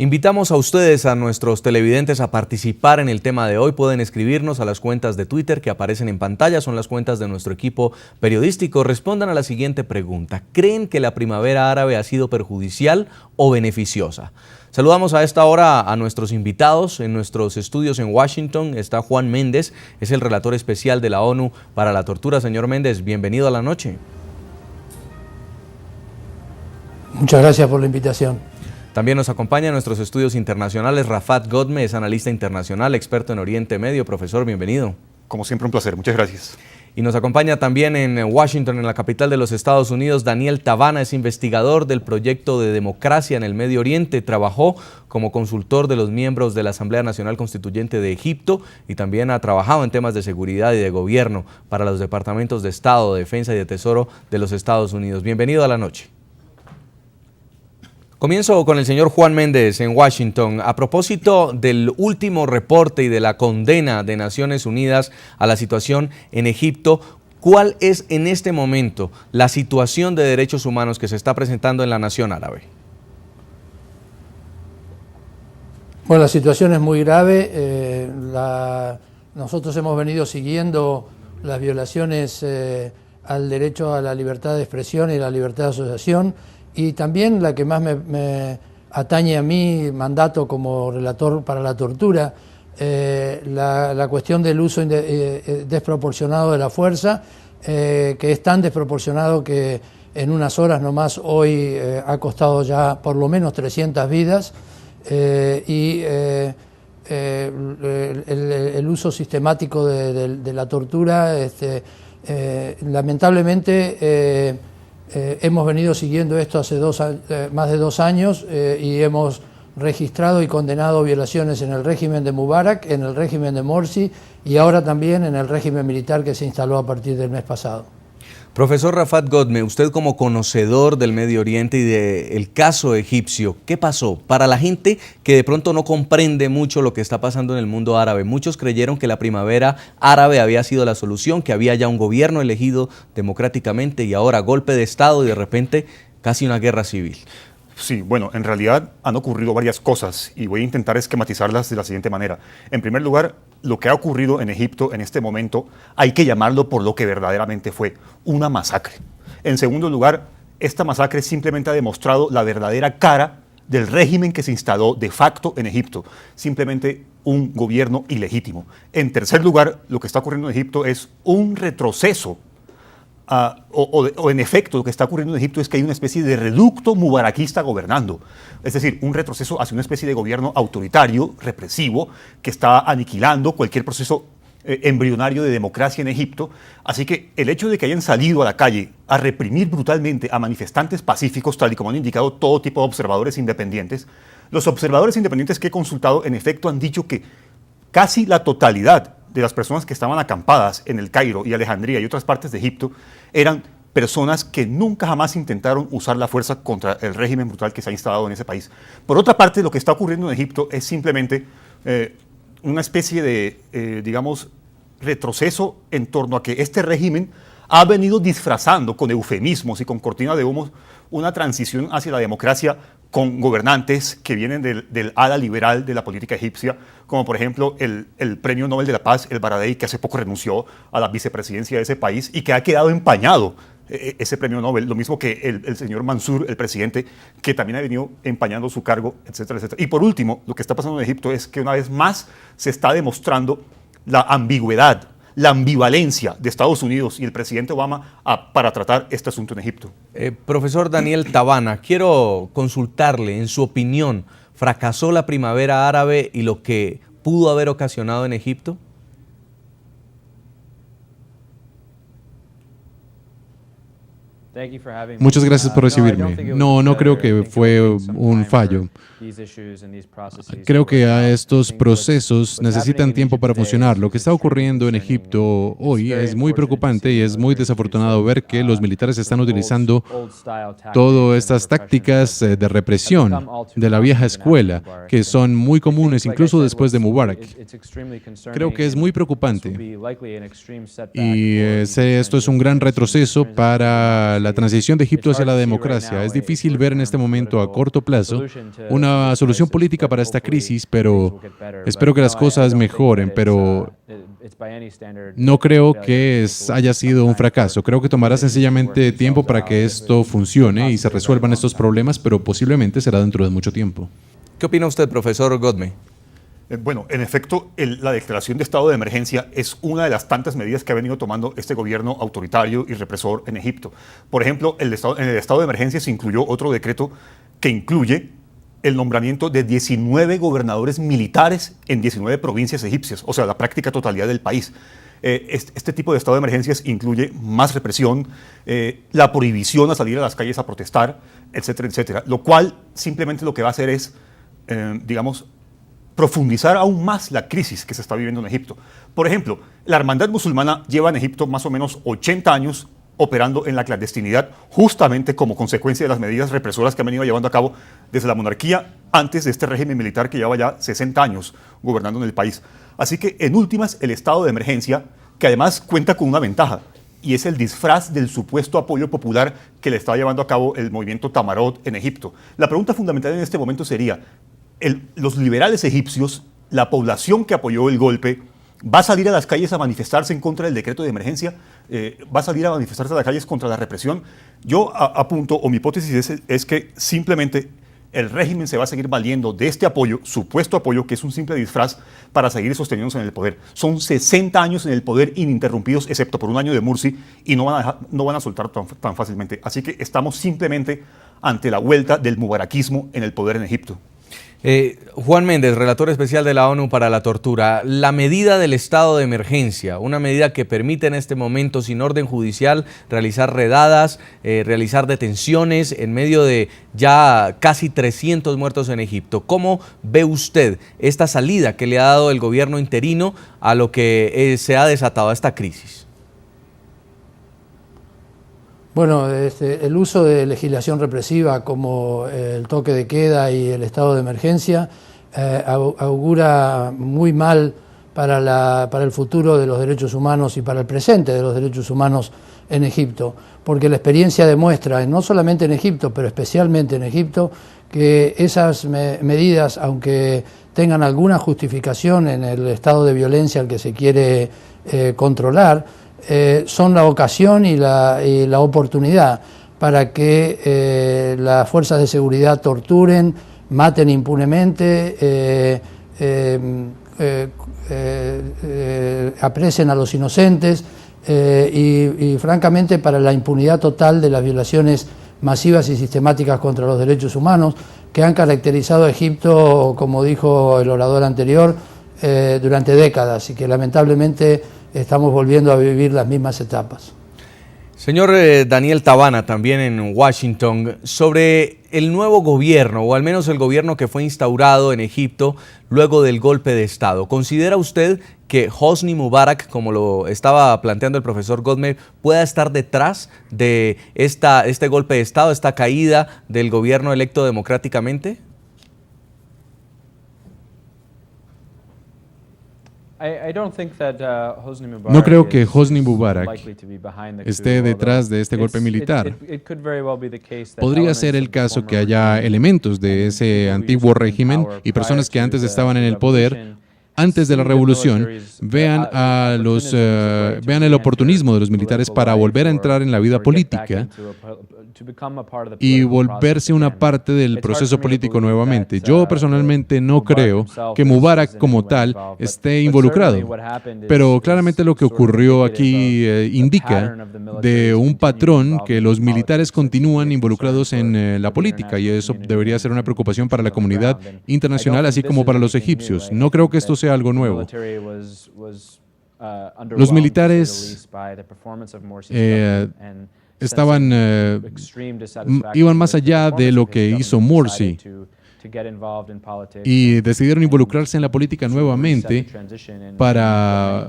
Invitamos a ustedes, a nuestros televidentes, a participar en el tema de hoy. Pueden escribirnos a las cuentas de Twitter que aparecen en pantalla, son las cuentas de nuestro equipo periodístico. Respondan a la siguiente pregunta: ¿creen que la primavera árabe ha sido perjudicial o beneficiosa? Saludamos a esta hora a nuestros invitados. En nuestros estudios en Washington está Juan Méndez, es el relator especial de la ONU para la tortura. Señor Méndez, bienvenido a la noche. Muchas gracias por la invitación. También nos acompaña en nuestros estudios internacionales Rafat Godme, es analista internacional, experto en Oriente Medio. Profesor, bienvenido. Como siempre, un placer. Muchas gracias. Y nos acompaña también en Washington, en la capital de los Estados Unidos, Daniel Tavana, es investigador del proyecto de democracia en el Medio Oriente. Trabajó como consultor de los miembros de la Asamblea Nacional Constituyente de Egipto y también ha trabajado en temas de seguridad y de gobierno para los departamentos de Estado, de Defensa y de Tesoro de los Estados Unidos. Bienvenido a la noche. Comienzo con el señor Juan Méndez en Washington. A propósito del último reporte y de la condena de Naciones Unidas a la situación en Egipto, ¿cuál es en este momento la situación de derechos humanos que se está presentando en la nación árabe? Bueno, la situación es muy grave. Nosotros hemos venido siguiendo las violaciones al derecho a la libertad de expresión y la libertad de asociación. Y también la que más me atañe a mi mandato como relator para la tortura, la cuestión del uso desproporcionado de la fuerza, que es tan desproporcionado que en unas horas nomás hoy ha costado ya por lo menos 300 vidas, y el uso sistemático de la tortura, lamentablemente, hemos venido siguiendo esto hace más de 2 años y hemos registrado y condenado violaciones en el régimen de Mubarak, en el régimen de Morsi y ahora también en el régimen militar que se instaló a partir del mes pasado. Profesor Rafat Godme, usted como conocedor del Medio Oriente y del caso egipcio, ¿qué pasó? Para la gente que de pronto no comprende mucho lo que está pasando en el mundo árabe, muchos creyeron que la primavera árabe había sido la solución, que había ya un gobierno elegido democráticamente y ahora golpe de Estado y de repente casi una guerra civil. Sí, bueno, en realidad han ocurrido varias cosas y voy a intentar esquematizarlas de la siguiente manera. En primer lugar, lo que ha ocurrido en Egipto en este momento hay que llamarlo por lo que verdaderamente fue, una masacre. En segundo lugar, esta masacre simplemente ha demostrado la verdadera cara del régimen que se instaló de facto en Egipto, simplemente un gobierno ilegítimo. En tercer lugar, lo que está ocurriendo en Egipto es un retroceso. En efecto, lo que está ocurriendo en Egipto es que hay una especie de reducto mubarakista gobernando. Es decir, un retroceso hacia una especie de gobierno autoritario, represivo, que está aniquilando cualquier proceso embrionario de democracia en Egipto. Así que el hecho de que hayan salido a la calle a reprimir brutalmente a manifestantes pacíficos, tal y como han indicado todo tipo de observadores independientes, los observadores independientes que he consultado, en efecto, han dicho que casi la totalidad de las personas que estaban acampadas en el Cairo y Alejandría y otras partes de Egipto eran personas que nunca jamás intentaron usar la fuerza contra el régimen brutal que se ha instalado en ese país. Por otra parte, lo que está ocurriendo en Egipto es simplemente una especie de, digamos, retroceso en torno a que este régimen ha venido disfrazando con eufemismos y con cortina de humo una transición hacia la democracia con gobernantes que vienen del ala liberal de la política egipcia, como por ejemplo el Premio Nobel de la Paz, el Baradei, que hace poco renunció a la vicepresidencia de ese país y que ha quedado empañado ese premio Nobel, lo mismo que el señor Mansur, el presidente, que también ha venido empañando su cargo, etcétera, etcétera. Y por último, lo que está pasando en Egipto es que una vez más se está demostrando la ambigüedad, la ambivalencia de Estados Unidos y el presidente Obama para tratar este asunto en Egipto. Profesor Daniel Tavana, quiero consultarle, en su opinión, ¿fracasó la primavera árabe y lo que pudo haber ocasionado en Egipto? Muchas gracias por recibirme. No creo que fue un fallo. Creo que a estos procesos necesitan tiempo para funcionar. Lo que está ocurriendo en Egipto hoy es muy preocupante y es muy desafortunado ver que los militares están utilizando todas estas tácticas de represión de la vieja escuela, que son muy comunes incluso después de Mubarak. Creo que es muy preocupante y esto es un gran retroceso para la transición de Egipto hacia la democracia. Es difícil ver en este momento a corto plazo una solución política para esta crisis, pero espero que las cosas mejoren, pero no creo que haya sido un fracaso. Creo que tomará sencillamente tiempo para que esto funcione y se resuelvan estos problemas, pero posiblemente será dentro de mucho tiempo. ¿Qué opina usted, profesor Godme? Bueno, en efecto, la declaración de estado de emergencia es una de las tantas medidas que ha venido tomando este gobierno autoritario y represor en Egipto. Por ejemplo, en el estado de emergencia se incluyó otro decreto que incluye el nombramiento de 19 gobernadores militares en 19 provincias egipcias, o sea, la práctica totalidad del país. Este tipo de estado de emergencias incluye más represión, la prohibición a salir a las calles a protestar, etcétera, etcétera, lo cual simplemente lo que va a hacer es, digamos, profundizar aún más la crisis que se está viviendo en Egipto. Por ejemplo, la Hermandad Musulmana lleva en Egipto más o menos 80 años operando en la clandestinidad, justamente como consecuencia de las medidas represoras que han venido llevando a cabo desde la monarquía antes de este régimen militar que lleva ya 60 años gobernando en el país. Así que, en últimas, el estado de emergencia, que además cuenta con una ventaja, y es el disfraz del supuesto apoyo popular que le está llevando a cabo el movimiento Tamarot en Egipto. La pregunta fundamental en este momento sería, los liberales egipcios, la población que apoyó el golpe, ¿va a salir a las calles a manifestarse en contra del decreto de emergencia? ¿Va a salir a manifestarse a las calles contra la represión? Yo apunto, o mi hipótesis es que simplemente el régimen se va a seguir valiendo de este apoyo, supuesto apoyo, que es un simple disfraz para seguir sosteniéndose en el poder. Son 60 años en el poder ininterrumpidos, excepto por un año de Morsi, y no van a soltar tan fácilmente. Así que estamos simplemente ante la vuelta del mubarakismo en el poder en Egipto. Juan Méndez, relator especial de la ONU para la tortura, la medida del estado de emergencia, una medida que permite en este momento, sin orden judicial, realizar redadas, realizar detenciones en medio de ya casi 300 muertos en Egipto. ¿Cómo ve usted esta salida que le ha dado el gobierno interino a lo que se ha desatado a esta crisis? Bueno, el uso de legislación represiva como el toque de queda y el estado de emergencia augura muy mal para el futuro de los derechos humanos y para el presente de los derechos humanos en Egipto, porque la experiencia demuestra, no solamente en Egipto, pero especialmente en Egipto, que esas medidas, aunque tengan alguna justificación en el estado de violencia al que se quiere controlar, son la ocasión y la oportunidad para que las fuerzas de seguridad torturen, maten impunemente, apresen a los inocentes y francamente para la impunidad total de las violaciones masivas y sistemáticas contra los derechos humanos que han caracterizado a Egipto, como dijo el orador anterior, durante décadas y que lamentablemente estamos volviendo a vivir las mismas etapas. Señor Daniel Tabana, también en Washington, sobre el nuevo gobierno, o al menos el gobierno que fue instaurado en Egipto luego del golpe de Estado. ¿Considera usted que Hosni Mubarak, como lo estaba planteando el profesor Godme, pueda estar detrás de este golpe de Estado, esta caída del gobierno electo democráticamente? No creo que Hosni Mubarak esté detrás de este golpe militar. Podría ser el caso que haya elementos de ese antiguo régimen y personas que antes estaban en el poder, antes de la revolución, vean el oportunismo de los militares para volver a entrar en la vida política y volverse una parte del proceso político nuevamente. Yo personalmente no creo que Mubarak como tal esté involucrado, pero claramente lo que ocurrió aquí indica de un patrón que los militares continúan involucrados en la política y eso debería ser una preocupación para la comunidad internacional así como para los egipcios. No creo que esto sea algo nuevo. Los militares iban más allá de lo que hizo Morsi y decidieron involucrarse en la política nuevamente para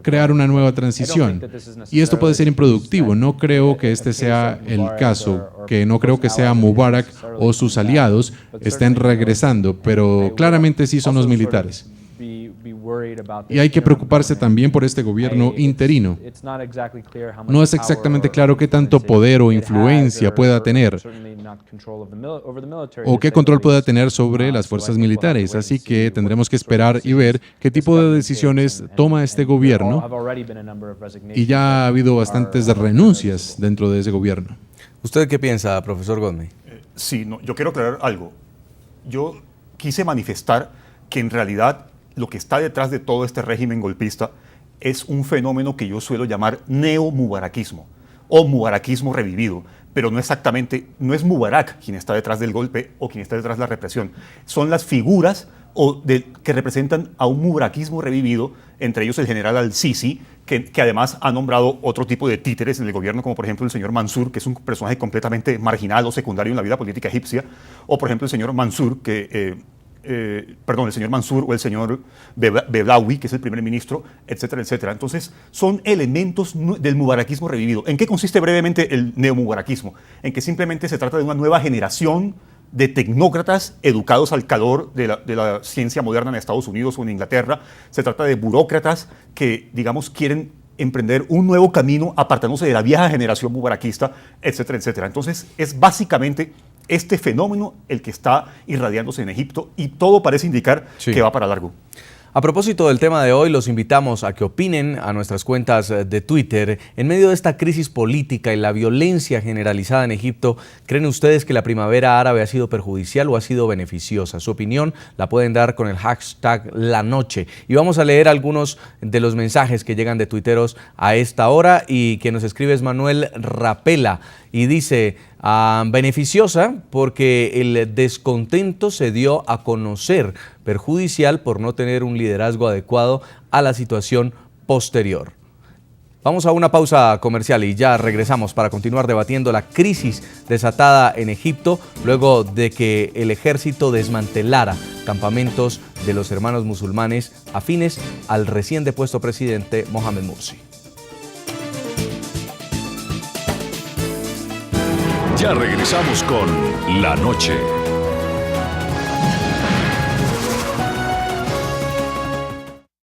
crear una nueva transición. Y esto puede ser improductivo. No creo que este sea el caso, que no creo que sea Mubarak o sus aliados estén regresando, pero claramente sí son los militares. Y hay que preocuparse también por este gobierno interino. No es exactamente claro qué tanto poder o influencia pueda tener o qué control pueda tener sobre las fuerzas militares. Así que tendremos que esperar y ver qué tipo de decisiones toma este gobierno. Y ya ha habido bastantes renuncias dentro de ese gobierno. ¿Usted qué piensa, profesor Godmey? Sí, no, yo quiero aclarar algo. Yo quise manifestar que en realidad lo que está detrás de todo este régimen golpista es un fenómeno que yo suelo llamar neo-mubaraquismo o mubaraquismo revivido, pero no exactamente, no es Mubarak quien está detrás del golpe o quien está detrás de la represión. Son las figuras que representan a un mubaraquismo revivido, entre ellos el general al-Sisi, que además ha nombrado otro tipo de títeres en el gobierno, como por ejemplo el señor Mansur, que es un personaje completamente marginal o secundario en la vida política egipcia, o por ejemplo el señor Mansur, el señor Mansur o el señor Beblawi, que es el primer ministro, etcétera, etcétera. Entonces, son elementos del mubaraquismo revivido. ¿En qué consiste brevemente el neomubaraquismo? En que simplemente se trata de una nueva generación de tecnócratas educados al calor de la ciencia moderna en Estados Unidos o en Inglaterra. Se trata de burócratas que, digamos, quieren emprender un nuevo camino apartándose de la vieja generación mubaraquista, etcétera, etcétera. Entonces, es básicamente este fenómeno el que está irradiándose en Egipto y todo parece indicar que va para largo. A propósito del tema de hoy, los invitamos a que opinen a nuestras cuentas de Twitter. En medio de esta crisis política y la violencia generalizada en Egipto, ¿creen ustedes que la primavera árabe ha sido perjudicial o ha sido beneficiosa? Su opinión la pueden dar con el hashtag #LaNoche. Y vamos a leer algunos de los mensajes que llegan de tuiteros a esta hora, y quien nos escribe es Manuel Rapela y dice: beneficiosa porque el descontento se dio a conocer, perjudicial por no tener un liderazgo adecuado a la situación posterior. Vamos a una pausa comercial y ya regresamos para continuar debatiendo la crisis desatada en Egipto luego de que el ejército desmantelara campamentos de los hermanos musulmanes afines al recién depuesto presidente Mohamed Morsi. Ya regresamos con La Noche.